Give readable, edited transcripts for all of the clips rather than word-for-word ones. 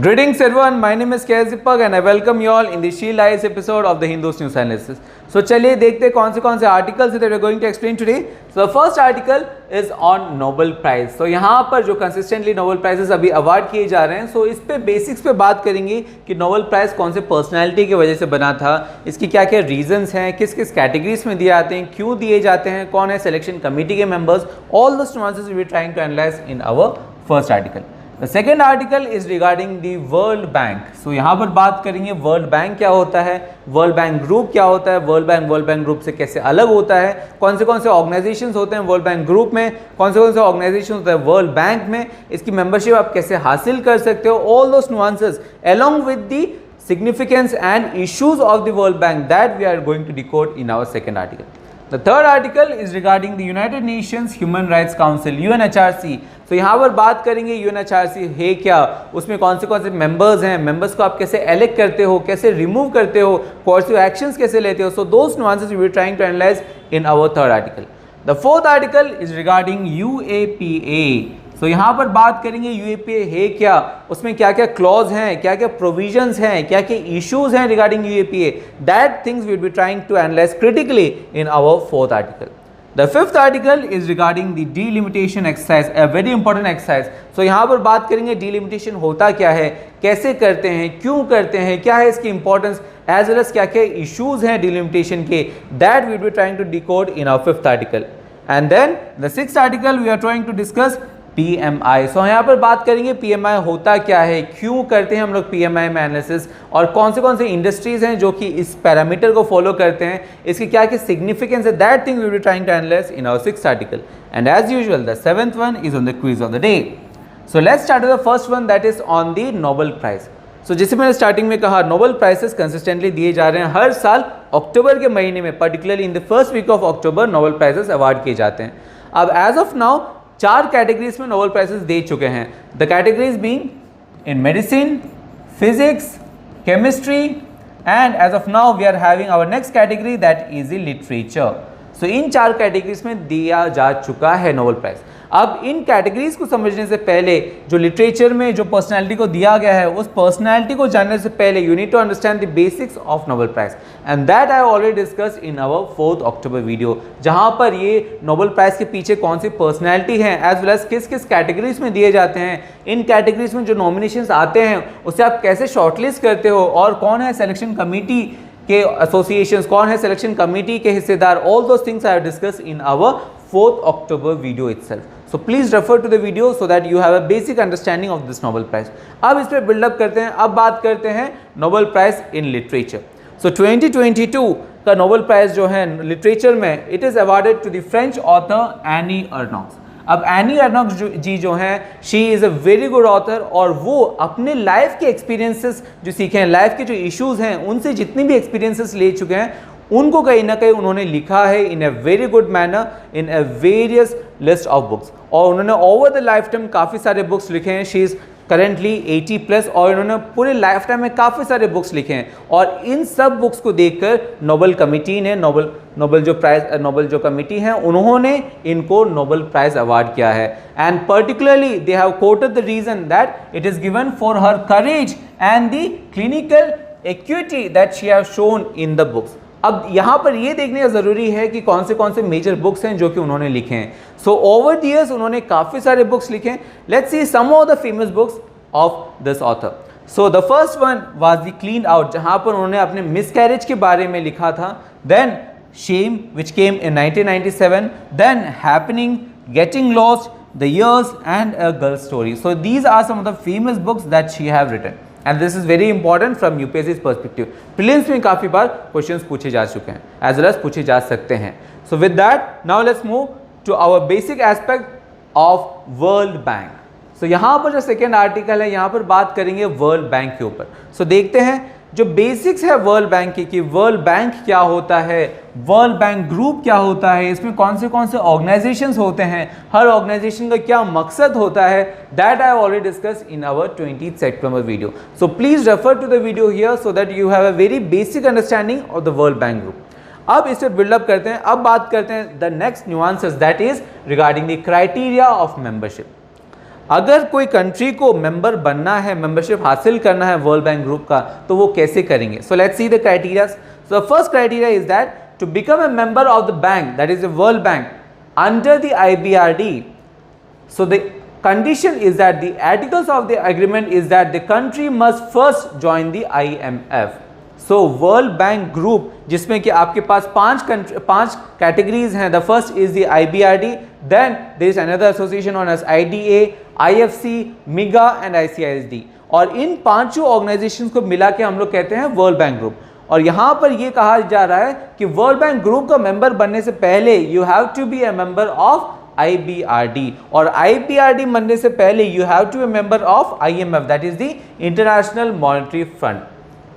Greetings everyone, my name is KS Deepak and I welcome you all in the Shield Eyes episode of the Hindus News Analysis. So चलिए देखते हैं कौन से articles that we are going to explain today. So the first article is on Nobel Prize. So यहाँ पर जो consistently Nobel Prizes अभी award किए जा रहे हैं, so इस पे बेसिक्स पे बात करेंगे कि Nobel Prize कौन से पर्सनैलिटी की वजह से बना था, इसकी क्या क्या रीजंस हैं, किस किस कैटेगरीज में दिए जाते हैं, क्यों दिए जाते हैं, कौन है सिलेक्शन कमेटी के members, all those nuances we are trying to analyse in our first article. The second article is regarding the World Bank. So यहाँ पर बात करेंगे वर्ल्ड बैंक क्या होता है, वर्ल्ड बैंक ग्रुप क्या होता है, वर्ल्ड बैंक ग्रुप से कैसे अलग होता है, कौन से ऑर्गेनाइजेशंस होते हैं वर्ल्ड बैंक ग्रुप में, कौन से ऑर्गेनाइजेशन होते हैं वर्ल्ड बैंक में, इसकी मेंबरशिप आप कैसे हासिल कर सकते हो, all those nuances along with the significance and issues of the World Bank that we are going to decode in our second article. The third article is regarding the United Nations Human Rights Council UNHRC. तो यहाँ पर बात करेंगे UNHRC है क्या, उसमें कौन से मेंबर्स हैं, मेंबर्स को आप कैसे एलेक्ट करते हो, कैसे रिमूव करते हो, कोर्सिव एक्शंस कैसे लेते हो. So those nuances we are trying to analyse in our third article. The fourth article is regarding UAPA. तो यहाँ पर बात करेंगे UAPA है क्या, उसमें क्या क्या क्लॉज हैं, क्या क्या प्रोविजंस हैं, क्या क्या इश्यूज हैं regarding UAPA. That things we will be trying to analyse critically in our fourth article. The fifth article is regarding the delimitation exercise, a very important exercise. So यहाँ पर बात करेंगे delimitation होता क्या है, कैसे करते हैं, क्यों करते हैं, क्या है इसकी importance, as well as क्या क्या issues हैं delimitation के, that we will be trying to decode in our fifth article. And then the sixth article we are trying to discuss PMI. So यहाँ पर बात करेंगे PMI होता क्या है, क्यों करते हैं हम लोग PMI में एनालिसिस, और कौन से इंडस्ट्रीज हैं जो कि इस पैरामीटर को फॉलो करते हैं, इसकी क्या क्या सिग्निफिकेंस है. That thing we will be trying to analyse in our sixth article. And as usual the seventh one is on the quiz of the day. So let's start with the first one that is on the Nobel prize. So जैसे मैंने starting में कहा, Nobel prizes consistently दिए जा रहे हैं हर साल अक्टूबर के महीने में, particularly in the first week of October Nobel prizes award किए जाते हैं. अब एज ऑफ नाउ 4 कैटेगरीज में नोबेल प्राइजेस दे चुके हैं. The categories being in medicine, physics, chemistry, and as of now we are having our next category that is in literature. So in 4 categories में दिया जा चुका है नोबेल प्राइज. अब इन कैटेगरीज को समझने से पहले जो लिटरेचर में जो पर्सनैलिटी को दिया गया है, उस पर्सनैलिटी को जानने से पहले you need to understand the basics of Nobel prize, and that I already discuss in our 4th October video, जहां पर ये नोबेल प्राइज के पीछे कौन सी पर्सनैलिटी है, एज वेल एज किस किस कैटेगरीज में दिए जाते हैं, इन कैटेगरीज में जो नॉमिनेशंस आते हैं उसे आप कैसे शॉर्टलिस्ट करते हो, और कौन है सिलेक्शन कमेटी के एसोसिएशंस, कौन है सिलेक्शन कमेटी के हिस्सेदार. All those things I have discuss in our 4th October video itself. So please refer to the video so that you have a basic understanding of this Nobel Prize. अब इस पे buildup करते हैं. अब बात करते हैं Nobel prize in literature. So 2022 का नोबेल प्राइज जो है लिटरेचर में, it is awarded to the French author Annie Ernaux. अब एनी अर्नॉक्स जी जो हैं, she is a very good author, और वो अपने लाइफ के एक्सपीरियंसेस जो सीखे हैं, लाइफ के जो इश्यूज हैं, उनसे जितनी भी एक्सपीरियंसेस ले चुके हैं, उनको कहीं ना कहीं उन्होंने लिखा है in a very good manner in a various list of books. और उन्होंने ओवर द लाइफ टाइम काफ़ी सारे बुक्स लिखे हैं. शी इज़ करेंटली 80+, और इन्होंने पूरे लाइफ टाइम में काफ़ी सारे बुक्स लिखे हैं. और इन सब बुक्स को देखकर नोबेल कमेटी ने, नोबेल जो कमेटी है, उन्होंने इनको नोबेल प्राइज अवार्ड किया है. And particularly they have quoted the reason that it is given for her courage and the clinical acuity that she have shown in the books. अब यहाँ पर ये देखने का ज़रूरी है कि कौन से मेजर बुक्स हैं जो कि उन्होंने लिखे हैं. सो ओवर द ईयर्स उन्होंने काफ़ी सारे बुक्स लिखे हैं. Let's see some of the famous books of this author. So the first one was the clean out, जहाँ पर उन्होंने अपने मिसकैरेज के बारे में लिखा था. Then shame which came in 1997. Then happening, getting lost, the years, and a girl story. So these are some of the famous books that she have written. And this is very important from UPSC perspective. Prelims में काफ़ी बार questions पूछे जा चुके हैं, as well as पूछे जा सकते हैं. So with that now let's move to our basic aspect of World Bank. So यहाँ पर जो सेकेंड आर्टिकल है, यहाँ पर बात करेंगे वर्ल्ड बैंक के ऊपर. सो देखते हैं जो बेसिक्स है वर्ल्ड बैंक की, कि वर्ल्ड बैंक क्या होता है, वर्ल्ड बैंक ग्रुप क्या होता है, इसमें कौन से ऑर्गेनाइजेशंस होते हैं, हर ऑर्गेनाइजेशन का क्या मकसद होता है. That I already discuss in our 20th September video. So please refer to the video here so that you have a very basic understanding of the World Bank group. अब इसे build up करते हैं. अब बात करते हैं the next nuances that is regarding the criteria of membership. अगर कोई कंट्री को मेंबर बनना है, मेंबरशिप हासिल करना है वर्ल्ड बैंक ग्रुप का, तो वो कैसे करेंगे? So let's see the criteria. So the first criteria is that to become a member of the bank, that is the World Bank, under the IBRD. So the condition is that the articles of the agreement is that the country must first join the IMF. So World Bank Group जिसमें कि आपके पास पांच categories हैं. The first is the IBRD, then there is another association known as IDA, IFC, MIGA and ICISD. और इन पांचों organisations को मिला के हम लोग कहते हैं वर्ल्ड बैंक ग्रुप. और यहाँ पर ये कहा जा रहा है कि वर्ल्ड बैंक ग्रुप का मेंबर बनने से पहले you have to be a member of IBRD, और IBRD बनने से पहले you have to be a member of IMF, that is the International Monetary Fund.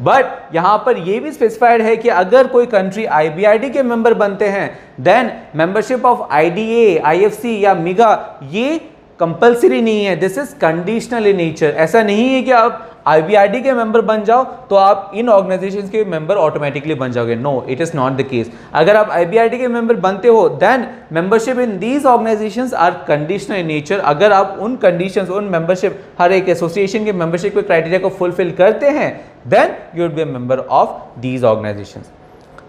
But यहां पर यह भी स्पेसिफाइड है कि अगर कोई कंट्री IBRD के मेंबर बनते हैं, then membership of IDA, IFC या MIGA ये कंपल्सरी नहीं है. This is conditional in nature. ऐसा नहीं है कि आप IBRD के मेंबर बन जाओ तो आप इन ऑर्गेनाइजेशंस के मेंबर ऑटोमेटिकली बन जाओगे. No, it is not the case. अगर आप IBRD के मेंबर बनते हो, then membership in these organisations are conditional in nature. अगर आप उन कंडीशंस, उन मेंबरशिप, हर एक एसोसिएशन के मेंबरशिप के क्राइटेरिया को फुलफिल करते हैं, then you would be a member of these organizations.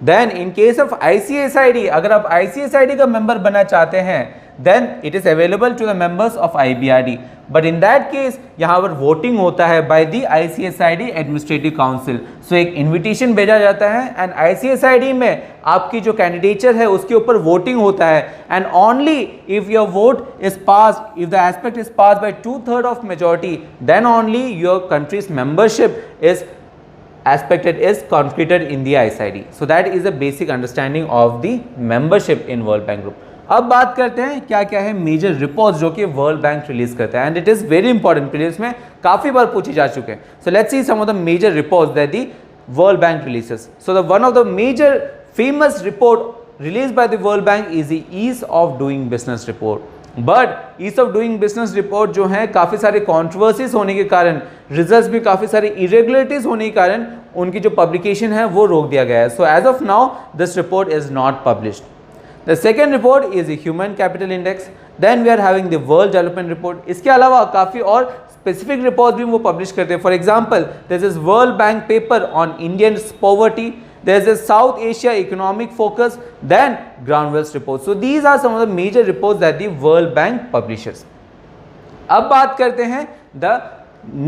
Then in case of ICSID, अगर आप ICSID का मेंबर बनना चाहते हैं, then it is available to the members of IBRD. But in that case यहाँ पर वोटिंग होता है by the ICSID Administrative Council. So एक इन्विटेशन भेजा जाता है एंड ICSID में आपकी जो कैंडिडेचर है उसके ऊपर वोटिंग होता है. And only if your vote is passed, if the aspect is passed by 2/3 of majority, then only your country's membership is aspected is concreted in the ICSID. So that is a basic understanding of the membership in World Bank Group. अब बात करते हैं क्या क्या है major reports जो कि World bank release करता है, and it is very important. Previous में काफी बार पूछे जा चुके हैं. So let's see some of the major reports that the World Bank releases. So the one of the major famous report release by the World Bank is the ease of doing business report. But ease of doing business report जो है काफ़ी सारे controversies होने के कारण, results भी काफ़ी सारे इरेगुलरिटीज होने के कारण उनकी जो पब्लिकेशन है वो रोक दिया गया है. So as of now this report is not published. The second report is the human capital index. Then we are having the world development report. इसके अलावा काफ़ी और स्पेसिफिक रिपोर्ट भी वो पब्लिश करते हैं. For example this is world bank paper on Indian poverty. There is a South Asia economic focus, then ground wealth report. So these are some of the major reports that the World Bank publishes. अब बात करते हैं the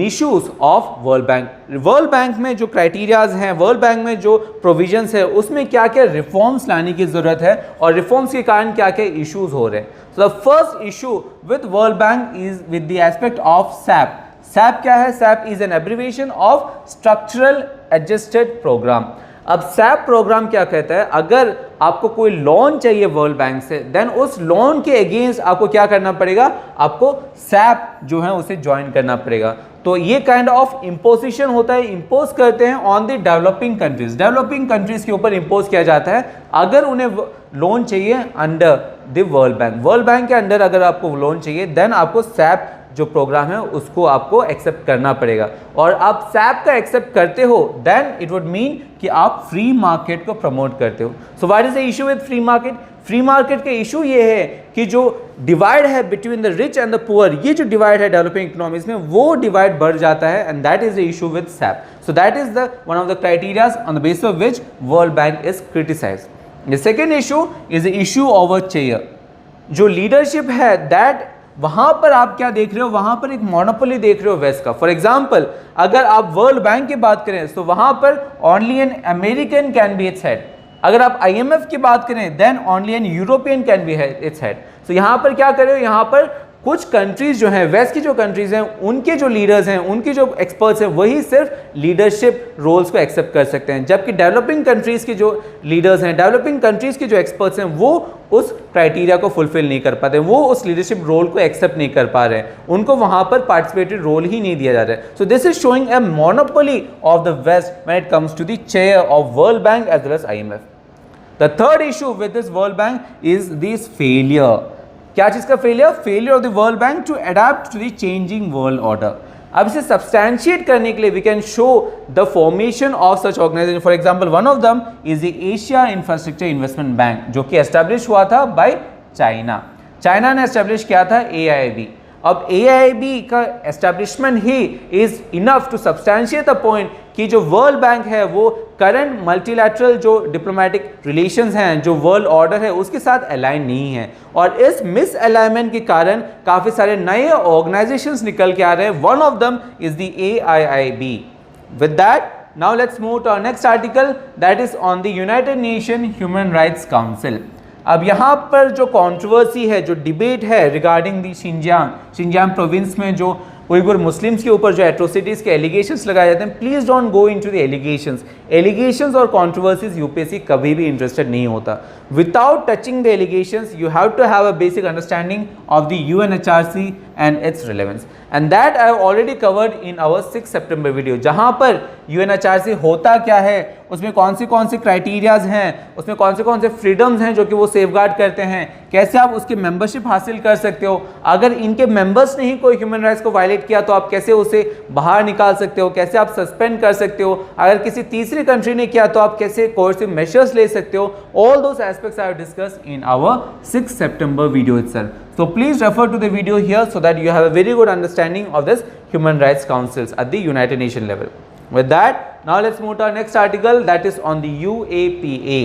issues of World Bank. World Bank में जो criterias हैं, World Bank में जो provisions है, उसमें क्या क्या रिफॉर्म्स लाने की जरूरत है और रिफॉर्म्स के कारण क्या क्या इश्यूज हो रहे हैं. So the first issue with World Bank is with the aspect of SAP. SAP क्या है? SAP is an abbreviation of Structural Adjusted Program. अब सैप प्रोग्राम क्या कहता है? अगर आपको कोई लोन चाहिए वर्ल्ड बैंक से, देन उस लोन के अगेंस्ट आपको क्या करना पड़ेगा? आपको सैप जो है उसे ज्वाइन करना पड़ेगा. तो ये काइंड ऑफ इम्पोजिशन होता है, इम्पोज करते हैं on the developing countries. Developing countries के ऊपर इम्पोज किया जाता है अगर उन्हें लोन चाहिए under the World bank. World bank के अंडर अगर आपको लोन चाहिए, देन आपको सैप जो प्रोग्राम है उसको आपको एक्सेप्ट करना पड़ेगा. और आप सैप का एक्सेप्ट करते हो, देन इट वुड मीन कि आप फ्री मार्केट को प्रमोट करते हो. So what is the issue with free market? Free market का इशू ये है कि जो डिवाइड है between the rich and the poor, ये जो डिवाइड है डेवलपिंग इकोनॉमीज में, वो डिवाइड बढ़ जाता है, and that is the issue with SAP. So that is the one of the criterias on the basis of which world Bank is criticised. The second issue is the issue over chair. जो leadership है, that वहां पर आप क्या देख रहे हो? वहां पर एक मोनोपोली देख रहे हो वेस्ट का. फॉर एग्जाम्पल अगर आप वर्ल्ड बैंक की बात करें तो वहां पर only an American can be its head. अगर आप IMF की बात करें, then only an European can be its head. तो यहां पर क्या कर रहे हो? यहां पर कुछ कंट्रीज जो हैं, वेस्ट की जो कंट्रीज हैं, उनके जो लीडर्स हैं, उनके जो एक्सपर्ट्स हैं, वही सिर्फ लीडरशिप रोल्स को एक्सेप्ट कर सकते हैं, जबकि डेवलपिंग कंट्रीज के जो लीडर्स हैं, डेवलपिंग कंट्रीज के जो एक्सपर्ट्स हैं, वो उस क्राइटेरिया को फुलफिल नहीं कर पाते, वो उस लीडरशिप रोल को एक्सेप्ट नहीं कर पा रहे हैं, उनको वहां पर पार्टिसिपेटरी रोल ही नहीं दिया जा रहा है. So this is showing a monopoly of the west when it comes to the chair of World Bank as well as IMF. The third issue with this World Bank is this failure. क्या चीज का failure? Failure of the World Bank to adapt to the changing world order. अब इसे substantiate करने के लिए we can show the formation of such organisation. For example one of them is the Asia infrastructure investment bank, जो कि establish हुआ था by China. China ने एस्टैब्लिश किया था AIIB. अब AIIB का एस्टेब्लिशमेंट ही is enough to substantiate the point कि जो वर्ल्ड बैंक है वो करंट मल्टीलैटरल जो डिप्लोमेटिक रिलेशंस हैं, जो वर्ल्ड ऑर्डर है उसके साथ अलाइन नहीं है, और इस मिस अलाइनमेंट के कारण काफ़ी सारे नए ऑर्गेनाइजेशंस निकल के आ रहे हैं. One of them is the AIIB. With that now let's move to our next article that is on the United Nations Human Rights Council. अब यहाँ पर जो कंट्रोवर्सी है, जो डिबेट है रिगार्डिंग दी शिंजियांग प्रोविंस में जो उइगुर मुस्लिम्स के ऊपर जो एट्रोसिटीज़ के एलिगेशंस लगाए जाते हैं, please don't go into the allegations और कंट्रोवर्सीज यूपीएससी कभी भी इंटरेस्टेड नहीं होता. Without touching the allegations you have to have a basic understanding of the UNHRC and its relevance, and that I have already covered in our 6 September video, जहाँ पर UNHRC होता क्या है, उसमें कौन से क्राइटेरियाज हैं, उसमें कौन से फ्रीडम्स हैं जो कि वो सेफगार्ड करते हैं, कैसे आप उसकी मेंबरशिप हासिल कर सकते हो, अगर इनके मेंबर्स ने ही कोई ह्यूमन राइट्स को वायलेट किया तो आप कैसे उसे बाहर निकाल सकते हो, कैसे आप सस्पेंड कर सकते हो, अगर किसी तीसरी कंट्री ने किया तो आप कैसे कोर्सिव मेजर्स ले सकते हो. All those aspects I have discussed in our 6 September video itself. So please refer to the video here so that you have a very good understanding of this human rights councils at the United Nations level. With that, now let's move to our next article that is on the UAPA.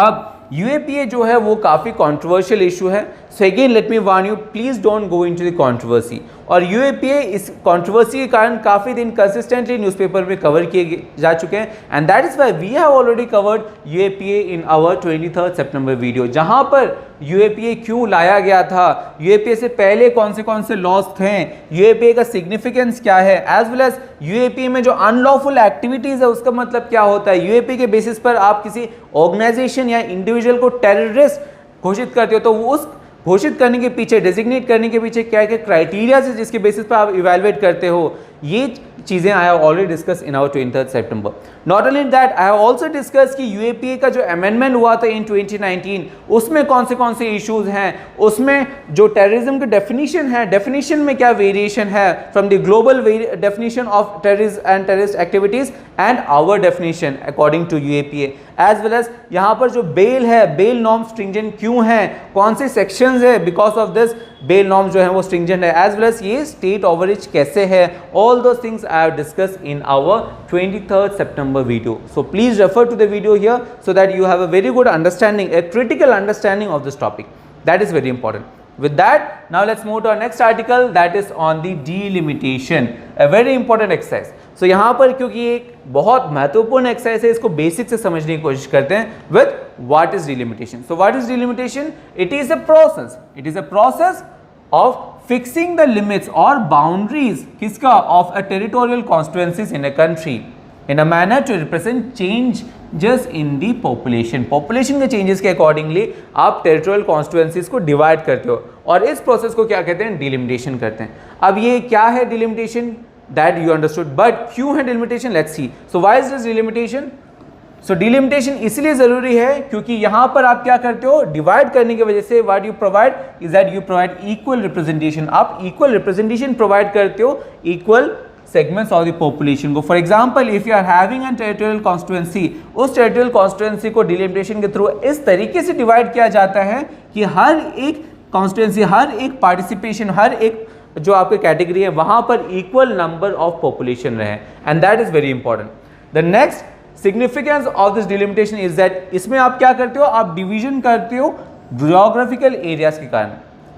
अब UAPA जो है वो काफ़ी controversial issue है. So again let me warn you, please don't go into the controversy. और UAPA इस controversy के कारण काफ़ी दिन कंसिस्टेंटली न्यूज़पेपर में कवर किए जा चुके हैं, and that is why we have already covered UAPA in our 23 September video, जहाँ पर UAPA क्यों लाया गया था, UAPA से पहले कौन से लॉज थे, UAPA का सिग्निफिकेंस क्या है, एज वेल एज UAPA में जो अनलॉफुल एक्टिविटीज़ है उसका मतलब क्या होता है. UAPA के बेसिस पर आप किसी ऑर्गेनाइजेशन या इंडिविजुअल को टेररिस्ट घोषित करते हो तो उस घोषित करने के पीछे, डेजिग्नेट करने के पीछे क्या क्या क्राइटेरिया है जिसके बेसिस पर आप इवैल्यूएट करते हो, ये चीज़ें I have already discuss in our 23 September. Not only that, I have also discuss कि UAPA का जो अमेंडमेंट हुआ था इन 2019 उसमें कौन से इश्यूज हैं, उसमें जो टेररिज्म की डेफिनेशन है, डेफिनेशन में क्या वेरिएशन है from the global definition of terrorism and terrorist activities and our definition according to UAPA, as well as यहाँ पर जो बेल है, बेल नॉर्म स्ट्रिंजेंट क्यों है, कौन से सेक्शंस है, because of this bail norm जो है वो स्ट्रिंजेंट है, एज वेल एज ये स्टेट ओवररीच कैसे है. All those things I have discussed in our 23 September video. So please refer to the video here so that you have a very good understanding, a critical understanding of this topic. That is very important. With that, now let's move to our next article that is on the delimitation, a very important exercise. So यहाँ पर क्योंकि एक बहुत महत्वपूर्ण exercise है, इसको basic से समझने की कोशिश करते हैं with what is delimitation. So what is delimitation? It is a process. It is a process of fixing the limits or boundaries किसका of a territorial constituencies in a country in a manner to represent changes in the population. Population के changes के accordingly आप territorial constituencies को divide करते हो और इस process को क्या कहते हैं, delimitation करते हैं. अब ये क्या है delimitation, that you understood, but क्यों है delimitation, let's see. So why is this delimitation? So delimitation इसलिए ज़रूरी है क्योंकि यहाँ पर आप क्या करते हो, डिवाइड करने की वजह से what you provide is that you provide equal representation. आप equal representation provide करते हो equal segments of the population को. For example, if you are having a territorial constituency, उस territorial constituency को delimitation के थ्रू इस तरीके से डिवाइड किया जाता है कि हर एक constituency, हर एक participation, हर एक जो आपकी कैटेगरी है वहाँ पर equal number of population रहे, and that is very important. The next significance of this delimitation is that इसमें आप क्या करते हो, आप डिवीजन करते हो ज्योग्राफिकल एरियाज के कारण,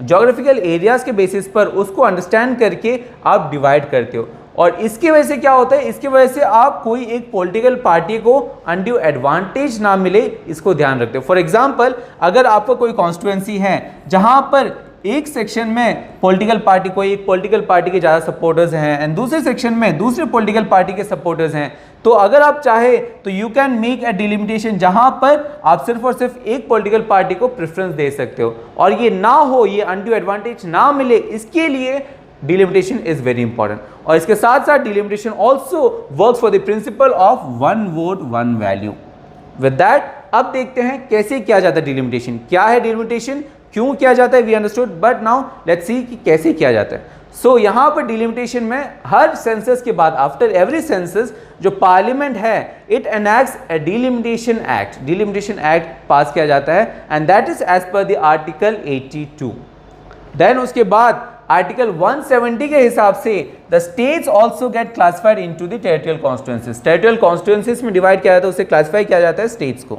ज्योग्राफिकल एरियाज के बेसिस पर उसको अंडरस्टैंड करके आप डिवाइड करते हो, और इसकी वजह से क्या होता है, इसकी वजह से आप कोई एक पॉलिटिकल पार्टी को अनड्यू एडवांटेज ना मिले, इसको ध्यान रखते हो. फॉर एग्जाम्पल, अगर आपका कोई कॉन्स्टिट्यूएंसी है जहाँ पर एक सेक्शन में पॉलिटिकल पार्टी, कोई एक पॉलिटिकल पार्टी के ज़्यादा सपोर्टर्स हैं एंड दूसरे सेक्शन में दूसरे पॉलिटिकल पार्टी के सपोर्टर्स हैं, तो अगर आप चाहे तो you can make a delimitation जहां पर आप सिर्फ और सिर्फ एक पॉलिटिकल पार्टी को प्रेफरेंस दे सकते हो, और ये ना हो, ये अनड्यू एडवांटेज ना मिले, इसके लिए डिलिमिटेशन इज वेरी इंपॉर्टेंट. और इसके साथ साथ delimitation also works for the principle of one vote one value. With that अब देखते हैं कैसे किया जाता है डिलिमिटेशन, क्या है डिलिमिटेशन, क्यों किया जाता है, we understood, but now let's see कि कैसे किया जाता है. सो यहाँ पर डिलिमिटेशन में हर सेंसस के बाद, आफ्टर एवरी सेंसस, जो पार्लियामेंट है it enacts a delimitation act, delimitation act pass किया जाता है, and that is as per the article 82. Then उसके बाद आर्टिकल 170 के हिसाब से the states also get classified into the territorial constituencies. Territorial constituencies में डिवाइड किया जाता है, उसे क्लासिफाई किया जाता है स्टेट्स को।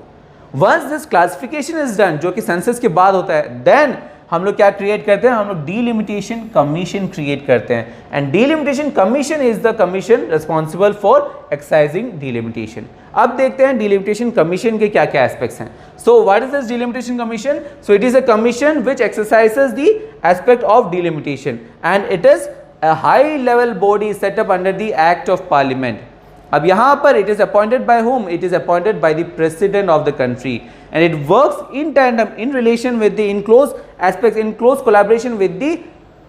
Once this classification is done, जो कि सेंसस के बाद होता है, देन हम लोग क्या क्रिएट करते हैं, हम लोग डीलिमिटेशन कमीशन क्रिएट करते हैं। And delimitation commission is the commission responsible for exercising delimitation. अब देखते हैं डीलिमिटेशन कमीशन के क्या क्या एस्पेक्ट्स हैं। So what is this delimitation commission? So it is a commission which exercises the aspect of delimitation and it is a high level body set up under the act of parliament. अब यहाँ पर it is appointed by whom? It is appointed by the president of the country and it works in tandem in relation with the in close aspects, in close collaboration with the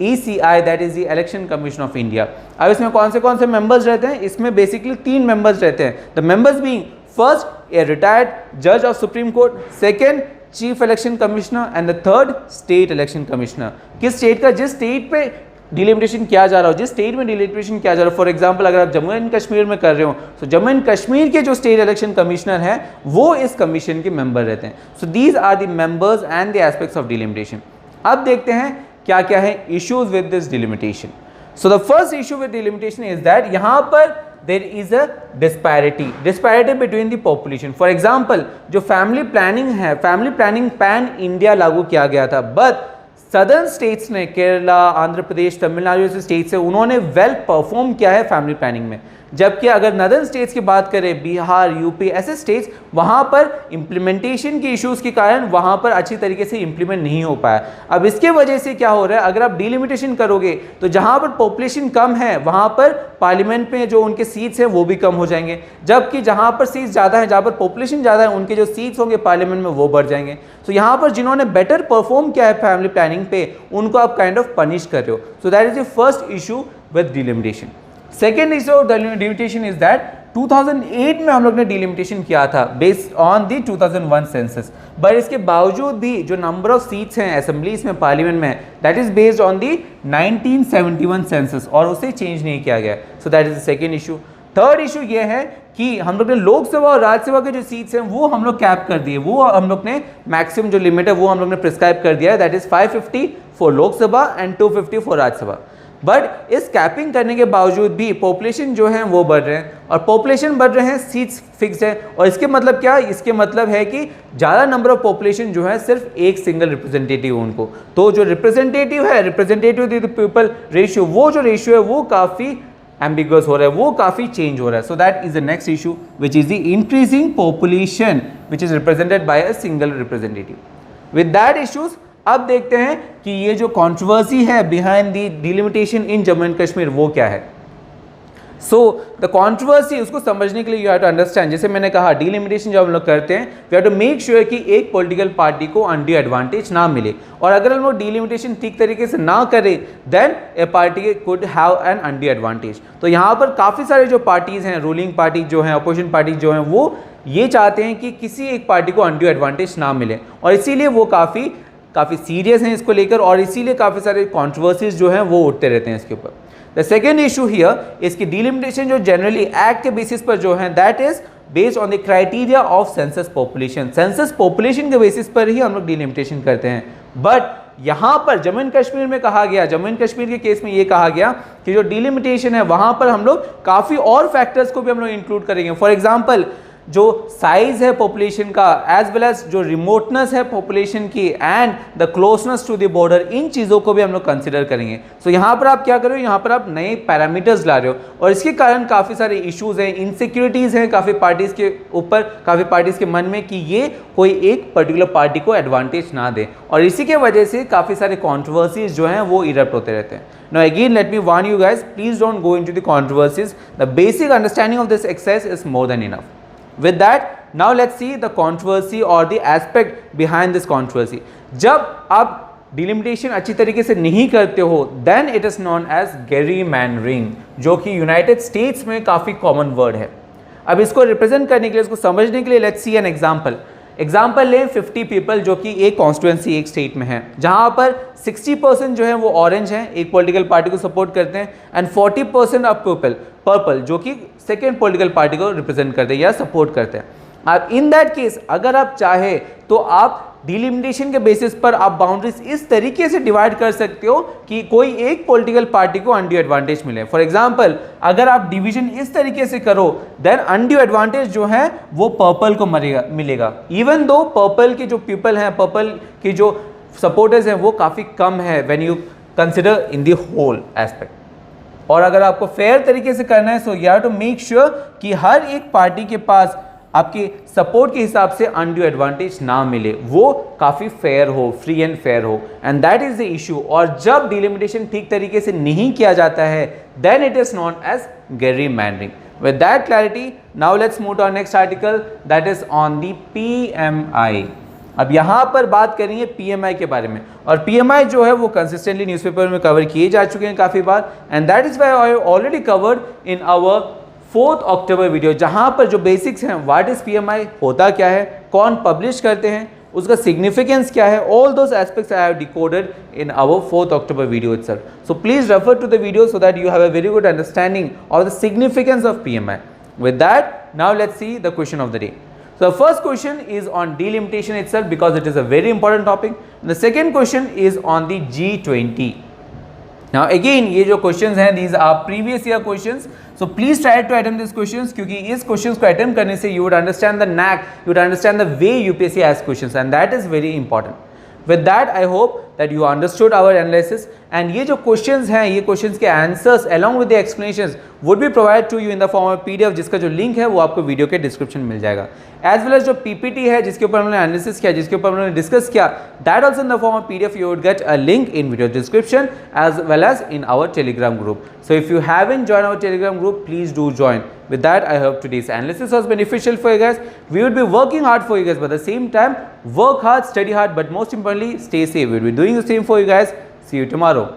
ECI, that is the Election Commission of India. अब इसमें कौन से members रहते हैं? इसमें basically 3 members रहते हैं। The members being first a retired judge of Supreme Court, second Chief Election Commissioner and the third State Election Commissioner। किस स्टेट का, जिस स्टेट पे डिलिमिटेशन किया जा रहा हो, जिस स्टेट में डिलिमिटेशन किया जा रहा हो, फॉर एग्जांपल अगर आप जम्मू एंड कश्मीर में कर रहे हो तो जम्मू एंड कश्मीर के जो स्टेट इलेक्शन कमिश्नर हैं वो इस कमीशन के मेंबर रहते हैं। So these are the members and the aspects of delimitation. अब देखते हैं क्या क्या है issues with this delimitation. So the first issue with delimitation is that यहाँ पर there is a disparity between the population। For example जो family planning है, फैमिली प्लानिंग पैन इंडिया लागू किया गया था, बट सदर्न स्टेट्स ने, केरला, आंध्र प्रदेश, तमिलनाडु जैसे स्टेट्स है, उन्होंने वेल परफॉर्म किया है फैमिली प्लानिंग में। जबकि अगर नदर्न स्टेट्स की बात करें, बिहार, यूपी ऐसे स्टेट्स, वहाँ पर इम्प्लीमेंटेशन के इश्यूज़ के कारण वहाँ पर अच्छी तरीके से इम्प्लीमेंट नहीं हो पाया। अब इसके वजह से क्या हो रहा है, अगर आप डिलिमिटेशन करोगे तो जहाँ पर पॉपुलेशन कम है वहाँ पर पार्लियामेंट में जो उनके सीट्स हैं वो भी कम हो जाएंगे, जबकि जहाँ पर सीट्स ज़्यादा है, जहाँ पर पॉपुलेशन ज़्यादा है, उनके जो सीट्स होंगे पार्लियामेंट में वो बढ़ जाएंगे। तो यहाँ पर जिन्होंने बेटर परफॉर्म किया है फैमिली प्लानिंग पे, उनको आप काइंड ऑफ पनिश कर रहे हो। So that is the first issue with delimitation. Second issue of delimitation is that 2008 में हम लोग ने डिलिमिटेशन किया था based on the 2001 census, but इसके बावजूद भी जो नंबर ऑफ सीट्स हैं असेंबलीज में, पार्लियामेंट में, that is based on the 1971 census और उसे चेंज नहीं किया गया। So that is the second issue. Third issue ये है कि हम लोग ने लोकसभा और राज्यसभा के जो सीट्स हैं वो हम लोग कैप कर दिए, वो हम लोग ने मैक्सिमम जो लिमिट है वो हम लोग ने प्रिस्क्राइब कर दिया है, that is 550 for Lok Sabha and 250 for Rajya Sabha. But इस कैपिंग करने के बावजूद भी पॉपुलेशन जो है वो बढ़ रहे हैं, और पॉपुलेशन बढ़ रहे हैं, सीट्स फिक्स है, और इसके मतलब क्या, इसके मतलब है कि ज़्यादा नंबर ऑफ पॉपुलेशन जो है सिर्फ एक सिंगल रिप्रेजेंटेटिव उनको, तो जो रिप्रेजेंटेटिव है, representative to the people ratio, वो जो रेशियो है वो काफ़ी एम्बिगुअस हो रहा है, वो काफ़ी चेंज हो रहा है। So that is the next issue which is the increasing population which is represented by a single representative. With that issues अब देखते हैं कि ये जो कंट्रोवर्सी है behind the delimitation in Jammu and Kashmir वो क्या है। सो द कंट्रोवर्सी, उसको समझने के लिए यू हैव टू अंडरस्टैंड, जैसे मैंने कहा डिलिमिटेशन जब हम लोग करते हैं we have to make sure कि एक पॉलिटिकल पार्टी को अनड्यू एडवांटेज ना मिले, और अगर हम लोग डिलिमिटेशन ठीक तरीके से ना करें then a party could have an undue advantage. तो यहाँ पर काफ़ी सारे जो पार्टीज़ हैं, रूलिंग पार्टी जो हैं, अपोजिशन पार्टी जो हैं, वो ये चाहते हैं कि किसी एक पार्टी को अनड्यू एडवांटेज ना मिले, और इसीलिए वो काफ़ी सीरियस हैं इसको लेकर, और इसीलिए काफ़ी सारे कंट्रोवर्सीज जो हैं वो उठते रहते हैं इसके ऊपर। द सेकेंड इशू हियर इसकी डिलिमिटेशन जो जनरली एक्ट के बेसिस पर जो है that is based on the criteria of census population. Census population के बेसिस पर ही हम लोग डिलिमिटेशन करते हैं, बट यहाँ पर जम्मू एंड कश्मीर में कहा गया, जम्मू एंड कश्मीर के केस में ये कहा गया कि जो डिलिमिटेशन है वहाँ पर हम लोग काफ़ी और फैक्टर्स को भी हम लोग इंक्लूड करेंगे। फॉर एग्जाम्पल जो साइज है पॉपुलेशन का, एज वेल एज जो रिमोटनेस है पॉपुलेशन की, and the closeness to the border, इन चीज़ों को भी हम लोग कंसिडर करेंगे। सो यहाँ पर आप क्या कर रहे हो, यहाँ पर आप नए पैरामीटर्स ला रहे हो, और इसके कारण काफ़ी सारे इश्यूज हैं, इनसिक्योरिटीज़ हैं काफ़ी पार्टीज़ के ऊपर, काफ़ी पार्टीज़ के मन में कि ये कोई एक पर्टिकुलर पार्टी को एडवांटेज ना दे, और इसी के वजह से काफ़ी सारे कॉन्ट्रोवर्सीज जो हैं वो इरप्ट होते रहते हैं। Now again let me warn you guys, please don't go into the controversies. The basic understanding of this exercise is more than enough. With that, now let's see the controversy or the aspect behind this controversy. जब आप delimitation अच्छी तरीके से नहीं करते हो then it is known as gerrymandering, जो कि यूनाइटेड स्टेट्स में काफ़ी कॉमन वर्ड है। अब इसको रिप्रेजेंट करने के लिए, इसको समझने के लिए लेट्स सी एन एग्जाम्पल लें 50 पीपल जो कि एक कॉन्स्टिट्यूएंसी एक स्टेट में है, जहाँ पर 60% जो है वो ऑरेंज हैं, एक पॉलिटिकल पार्टी को सपोर्ट करते हैं, एंड 40% ऑफ पीपल पर्पल जो कि सेकेंड पॉलिटिकल पार्टी को रिप्रेजेंट करते हैं या सपोर्ट करते हैं। अब इन दैट केस अगर आप चाहे तो आप डिलिमिटेशन के बेसिस पर आप बाउंड्रीज इस तरीके से डिवाइड कर सकते हो कि कोई एक पॉलिटिकल पार्टी को अनड्यू एडवांटेज मिले। फॉर एग्जांपल अगर आप डिवीजन इस तरीके से करो देन अनड्यू एडवांटेज जो है वो पर्पल को मिलेगा, इवन दो पर्पल के जो पीपल हैं, पर्पल के जो सपोर्टर्स हैं वो काफ़ी कम है when you consider in the whole aspect. और अगर आपको फेयर तरीके से करना है so you have to make sure कि हर एक पार्टी के पास आपके सपोर्ट के हिसाब से अनड्यू एडवांटेज ना मिले, वो काफ़ी फेयर हो, फ्री एंड फेयर हो, and that is the issue. और जब डिलिमिटेशन ठीक तरीके से नहीं किया जाता है then it is known as gerrymandering। With that clarity, now let's move to our next article that is on the PMI। अब यहाँ पर बात करेंगे PMI के बारे में, और PMI जो है वो कंसिस्टेंटली न्यूज़पेपर में कवर किए जा चुके हैं काफ़ी बार, and that is why I already covered in our 4th October video, जहाँ पर जो बेसिक्स हैं व्हाट इज PMI, होता क्या है, कौन पब्लिश करते हैं, उसका सिग्निफिकेंस क्या है, all those aspects I have decoded in our 4th October video itself. So please refer to the video so that you have a very good understanding of the significance of PMI। With that, now let's see the question of the day. So the first question is on delimitation itself because it is a very important topic. The second question is on the G20. Now again ये जो questions हैं these are previous year questions. So please try to attempt these questions क्योंकि इस questions को attempt करने से you would understand the knack, you would understand the way UPSC asks questions, and that is very important. With that, I hope that you understood our analysis, and ये जो questions हैं, ये questions के answers along with the explanations would be provided to you in the form of PDF, जिसका जो link है वो आपको वीडियो के डिस्क्रिप्शन में मिल जाएगा। As well as जो PPT है जिसके ऊपर हमने एनालिसिस किया, जिसके ऊपर हमने डिस्कस किया, that also in the form of PDF you would get a link in video description as well as in our Telegram group. So if you haven't joined our Telegram group, please do join. With that, I hope today's analysis was beneficial for you guys. We would be working hard for you guys, but at the same time, work hard, study hard, but most importantly, stay safe. We'll be doing the same for you guys. See you tomorrow.